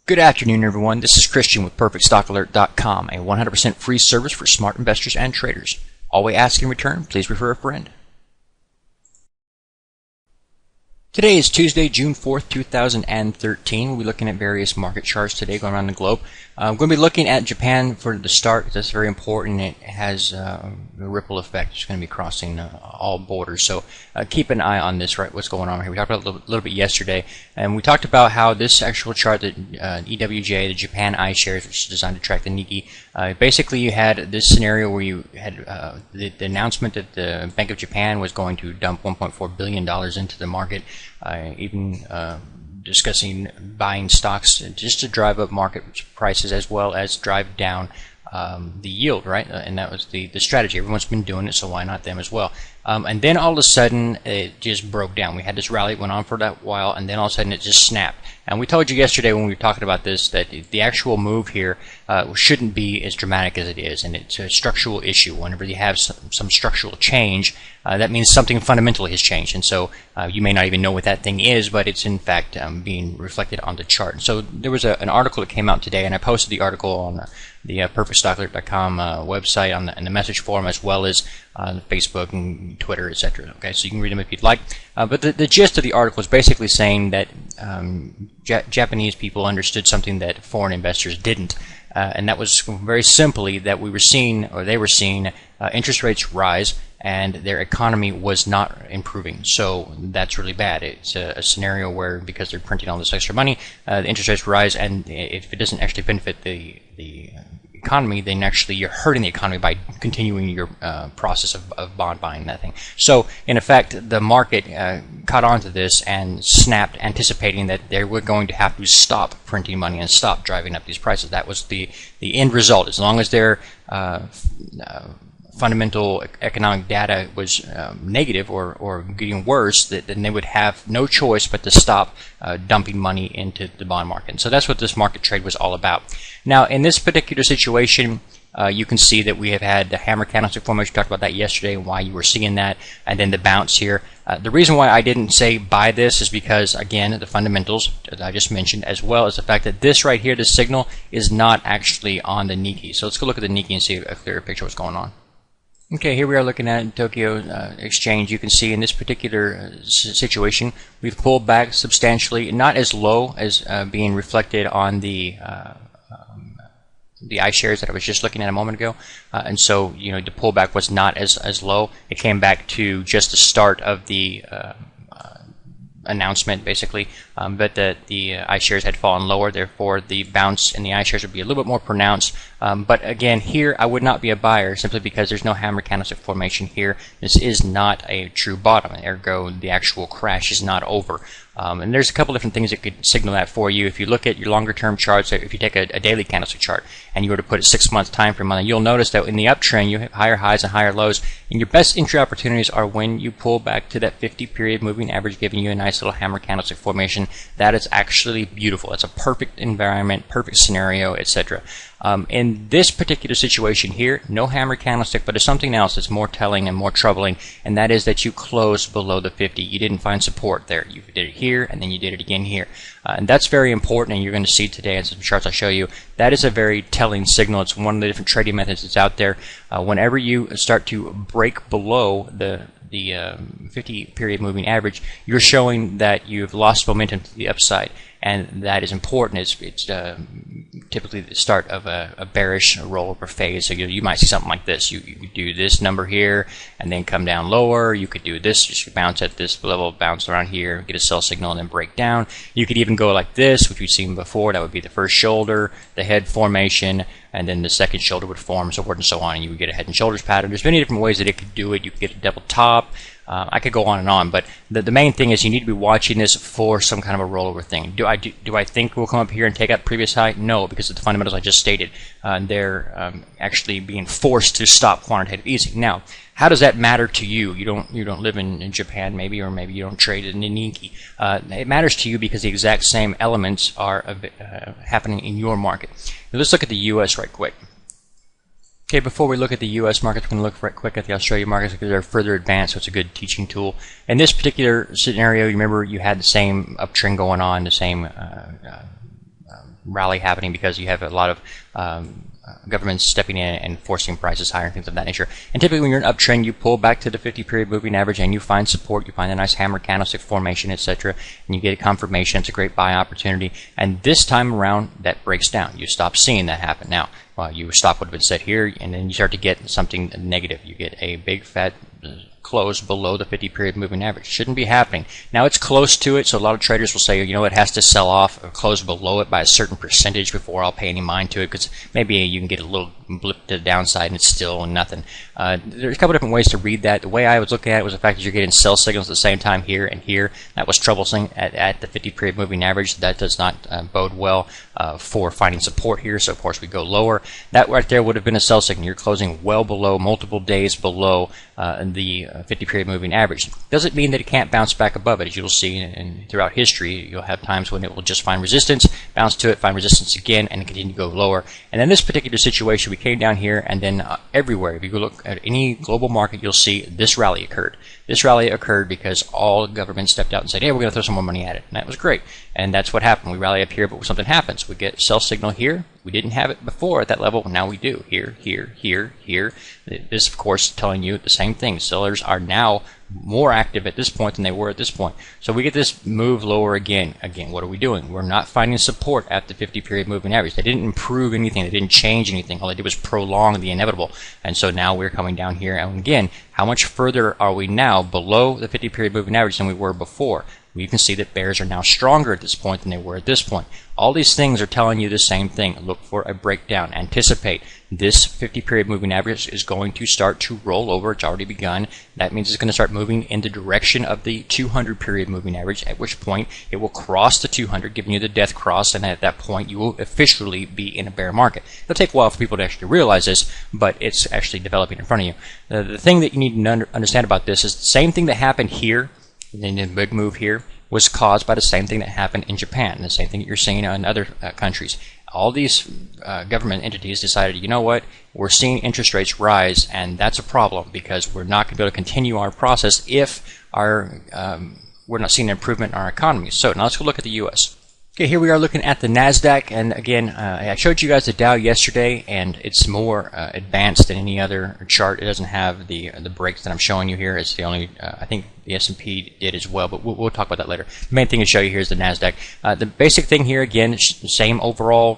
Good afternoon, everyone. This is Christian with PerfectStockAlert.com, a 100% free service for smart investors and traders. All we ask in return, please refer a friend. Today is Tuesday, June 4th, 2013. We'll be looking at various market charts today going around the globe. I'm going to be looking at Japan for the start because that's very important. It has a ripple effect. It's going to be crossing all borders. So keep an eye on this, right? What's going on here. We talked about it a little bit yesterday, and we talked about how this actual chart, the EWJ, the Japan iShares, which is designed to track the Nikkei, basically you had this scenario where you had the announcement that the Bank of Japan was going to dump $1.4 billion into the market. Even discussing buying stocks just to drive up market prices as well as drive down the yield, right? And that was the strategy. Everyone's been doing it, so why not them as well? And then all of a sudden, it just broke down. We had this rally, it went on for that while, and then all of a sudden it just snapped. And we told you yesterday when we were talking about this that the actual move here shouldn't be as dramatic as it is, and it's a structural issue. Whenever you have some structural change, that means something fundamentally has changed. And so you may not even know what that thing is, but it's in fact being reflected on the chart. So there was an article that came out today, and I posted the article on the PerfectStockAlert.com website in the message forum, as well as Facebook and Twitter, etc. Okay, so you can read them if you'd like. But the gist of the article is basically saying that Japanese people understood something that foreign investors didn't, and that was very simply that they were seeing interest rates rise, and their economy was not improving. So that's really bad. It's a scenario where, because they're printing all this extra money, the interest rates rise, and if it doesn't actually benefit the economy, then actually you're hurting the economy by continuing your process of bond buying, that thing. So in effect, the market caught on to this and snapped, anticipating that they were going to have to stop printing money and stop driving up these prices. That was the end result. As long as their fundamental economic data was negative or getting worse, then they would have no choice but to stop dumping money into the bond market. And so that's what this market trade was all about. Now, in this particular situation, you can see that we have had the hammer candlestick formation. We talked about that yesterday, why you were seeing that, and then the bounce here. The reason why I didn't say buy this is because, again, the fundamentals that I just mentioned, as well as the fact that this right here, this signal, is not actually on the Nikkei. So let's go look at the Nikkei and see a clearer picture of what's going on. Okay, here we are looking at Tokyo Exchange. You can see in this particular situation, we've pulled back substantially, not as low as being reflected on the iShares that I was just looking at a moment ago. And so, the pullback was not as low. It came back to just the start of the announcement, basically, but the iShares had fallen lower, therefore the bounce in the iShares would be a little bit more pronounced. But again, here I would not be a buyer simply because there's no hammer candlestick formation here. This is not a true bottom, ergo the actual crash is not over. And there's a couple different things that could signal that for you. If you look at your longer term charts, if you take a daily candlestick chart and you were to put a 6-month time frame on it, you'll notice that in the uptrend you have higher highs and higher lows, and your best entry opportunities are when you pull back to that 50-period moving average, giving you a nice little hammer candlestick formation. That is actually beautiful. It's a perfect environment, perfect scenario, etc. In this particular situation here, no hammer candlestick, but there's something else that's more telling and more troubling, and that is that you closed below the 50. You didn't find support there. You did it here, and then you did it again here. And that's very important, and you're going to see today in some charts I'll show you. That is a very telling signal. It's one of the different trading methods that's out there. Whenever you start to break below the 50-period moving average, you're showing that you've lost momentum to the upside, and that is important. It's typically the start of a bearish rollover phase. So you might see something like this. You do this number here and then come down lower. You could do this, just bounce at this level, bounce around here, get a sell signal, and then break down. You could even go like this, which we've seen before. That would be the first shoulder, the head formation, and then the second shoulder would form, so forth and so on, and you would get a head and shoulders pattern. There's many different ways that it could do it. You could get a double top. I could go on and on, but the main thing is you need to be watching this for some kind of a rollover thing. Do I think we'll come up here and take out the previous high? No, because of the fundamentals I just stated. They're actually being forced to stop quantitative easing. Now, how does that matter to you? You don't live in Japan, maybe, or maybe you don't trade in the Nikkei. It matters to you because the exact same elements are happening in your market. Now, let's look at the U.S. right quick. Okay, before we look at the U.S. markets, we're going to look right quick at the Australian markets because they're further advanced, so it's a good teaching tool. In this particular scenario, you remember you had the same uptrend going on, the same rally happening because you have a lot of governments stepping in and forcing prices higher and things of that nature. And typically when you're in an uptrend, you pull back to the 50-period moving average and you find support, you find a nice hammer candlestick formation, etc., and you get a confirmation. It's a great buy opportunity. And this time around, that breaks down. You stop seeing that happen. Now, you stop what had been said here, and then you start to get something negative. You get a big fat close below the 50-period moving average. Shouldn't be happening. Now it's close to it, so a lot of traders will say, you know, it has to sell off or close below it by a certain percentage before I'll pay any mind to it, because maybe you can get a little blip to the downside and it's still nothing. There's a couple different ways to read that. The way I was looking at it was the fact that you're getting sell signals at the same time here and here. That was troublesome at the 50-period moving average. That does not bode well for finding support here, so of course we go lower. That right there would have been a sell signal. You're closing well below, multiple days below the 50-period moving average. Doesn't mean that it can't bounce back above it. As you'll see and throughout history, you'll have times when it will just find resistance, bounce to it, find resistance again, and continue to go lower. And in this particular situation, we came down here, and then everywhere, if you go look at any global market, you'll see this rally occurred. This rally occurred because all governments stepped out and said, hey, we're going to throw some more money at it. And that was great. And that's what happened. We rally up here, but something happens. We get sell signal here. We didn't have it before at that level. Now we do. Here, here, here, here. This, of course, telling you the same thing. Sellers are now more active at this point than they were at this point. So we get this move lower again. Again, what are we doing? We're not finding support at the 50-period moving average. They didn't improve anything. They didn't change anything. All they did was prolong the inevitable. And so now we're coming down here. And again, how much further are we now below the 50-period moving average than we were before? You can see that bears are now stronger at this point than they were at this point. All these things are telling you the same thing. Look for a breakdown. Anticipate this 50-period moving average is going to start to roll over. It's already begun. That means it's going to start moving in the direction of the 200-period moving average, at which point it will cross the 200, giving you the death cross, and at that point you will officially be in a bear market. It'll take a while for people to actually realize this, but it's actually developing in front of you. The thing that you need to understand about this is the same thing that happened here, in the big move here, was caused by the same thing that happened in Japan, and the same thing that you're seeing in other countries. All these government entities decided, you know what, we're seeing interest rates rise, and that's a problem because we're not going to be able to continue our process if we're not seeing an improvement in our economy. So now let's go look at the U.S. Okay, here we are looking at the NASDAQ, and again, I showed you guys the Dow yesterday, and it's more advanced than any other chart. It doesn't have the breaks that I'm showing you here. It's the only, I think the S&P did as well, but we'll talk about that later. The main thing to show you here is the NASDAQ. The basic thing here, again, is the same overall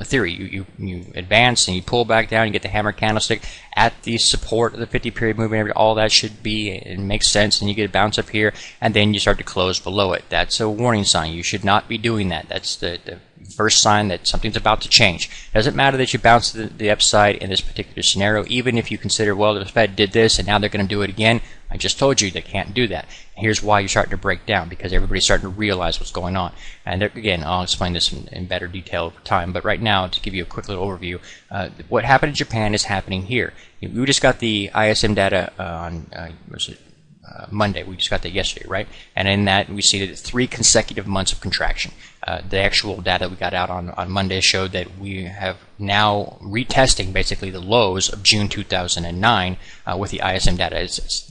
theory. You advance and you pull back down, you get the hammer candlestick at the support of the 50-period moving average. All that should be, it makes sense, and you get a bounce up here, and then you start to close below it. That's a warning sign. You should not be doing that. That's the first sign that something's about to change. It doesn't matter that you bounce to the upside in this particular scenario, even if you consider, well, the Fed did this and now they're going to do it again. I just told you they can't do that. Here's why you're starting to break down, because everybody's starting to realize what's going on. And again, I'll explain this in better detail over time, but right now, to give you a quick little overview, what happened in Japan is happening here. We just got the ISM data on, Monday. We just got that yesterday, right? And in that, we see that 3 consecutive months of contraction. The actual data we got out on Monday showed that we have now retesting basically the lows of June 2009 with the ISM data.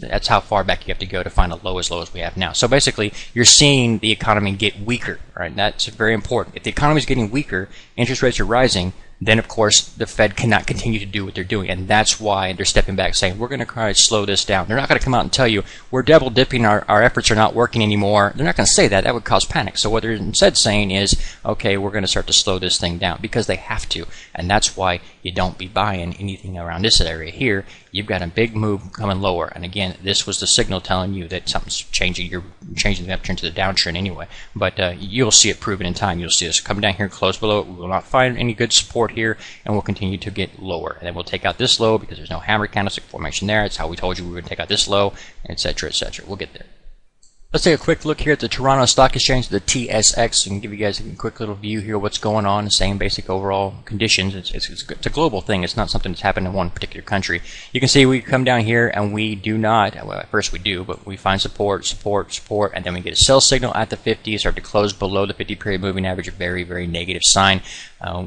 That's how far back you have to go to find a low as we have now. So basically, you're seeing the economy get weaker, right? That's very important. If the economy is getting weaker, interest rates are rising, then of course the Fed cannot continue to do what they're doing, and that's why they're stepping back saying we're going to try to slow this down. They're not going to come out and tell you we're double dipping, our efforts are not working anymore. They're not going to say that. That would cause panic. So what they're instead saying is, okay, we're going to start to slow this thing down, because they have to, and that's why you don't be buying anything around this area here. You've got a big move coming lower, and again, this was the signal telling you that something's changing. You're changing the uptrend to the downtrend anyway, but you'll see it proven in time. You'll see us come down here, close below it. We will not find any good support here, and we'll continue to get lower. And then we'll take out this low because there's no hammer candlestick formation there. It's how we told you we were going to take out this low, etc., etc. We'll get there. Let's take a quick look here at the Toronto Stock Exchange, the TSX, and give you guys a quick little view here of what's going on, the same basic overall conditions. It's a global thing. It's not something that's happened in one particular country. You can see we come down here and we do not, well, at first we do, but we find support, support, support, and then we get a sell signal at the 50, start to close below the 50-period moving average, a very, very negative sign.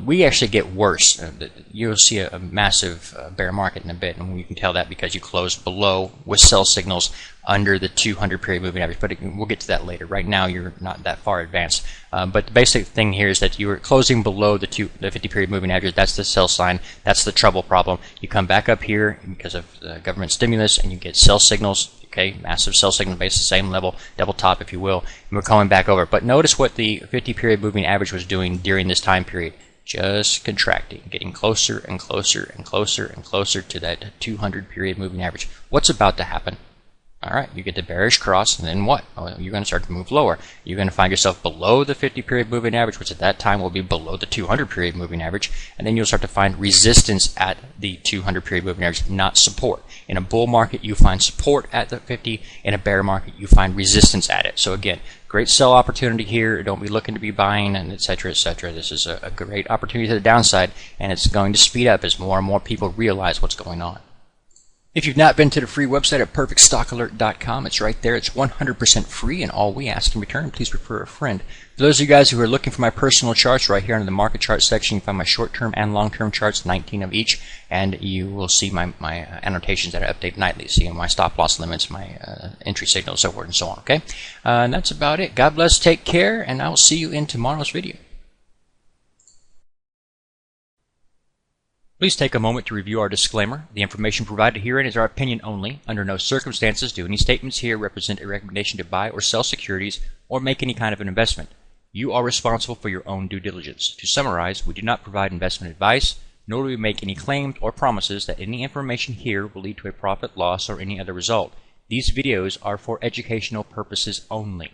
We actually get worse. You'll see a massive bear market in a bit, and you can tell that because you close below with sell signals under the 200 period moving average, but we'll get to that later. Right now you're not that far advanced, but the basic thing here is that you are closing below the 50 period moving average. That's the sell sign. That's the trouble problem. You come back up here because of the government stimulus and you get sell signals. Okay, massive sell signal base, the same level, double top if you will, and we're coming back over. But notice what the 50 period moving average was doing during this time period. Just contracting, getting closer and closer and closer and closer to that 200 period moving average. What's about to happen? All right, you get the bearish cross, and then what? Oh, you're going to start to move lower. You're going to find yourself below the 50 period moving average, which at that time will be below the 200 period moving average, and then you'll start to find resistance at the 200 period moving average, not support. In a bull market, you find support at the 50. In a bear market, you find resistance at it. So again, great sell opportunity here. Don't be looking to be buying, and etc., etc. This is a great opportunity to the downside, and it's going to speed up as more and more people realize what's going on. If you've not been to the free website at perfectstockalert.com, it's right there. It's 100% free, and all we ask in return, please refer a friend. For those of you guys who are looking for my personal charts, right here under the market chart section, you can find my short-term and long-term charts, 19 of each, and you will see my annotations that I update nightly, see my stop loss limits, my entry signals, so forth and so on. Okay, and that's about it. God bless, take care, and I will see you in tomorrow's video. Please take a moment to review our disclaimer. The information provided herein is our opinion only. Under no circumstances do any statements here represent a recommendation to buy or sell securities or make any kind of an investment. You are responsible for your own due diligence. To summarize, we do not provide investment advice, nor do we make any claims or promises that any information here will lead to a profit, loss, or any other result. These videos are for educational purposes only.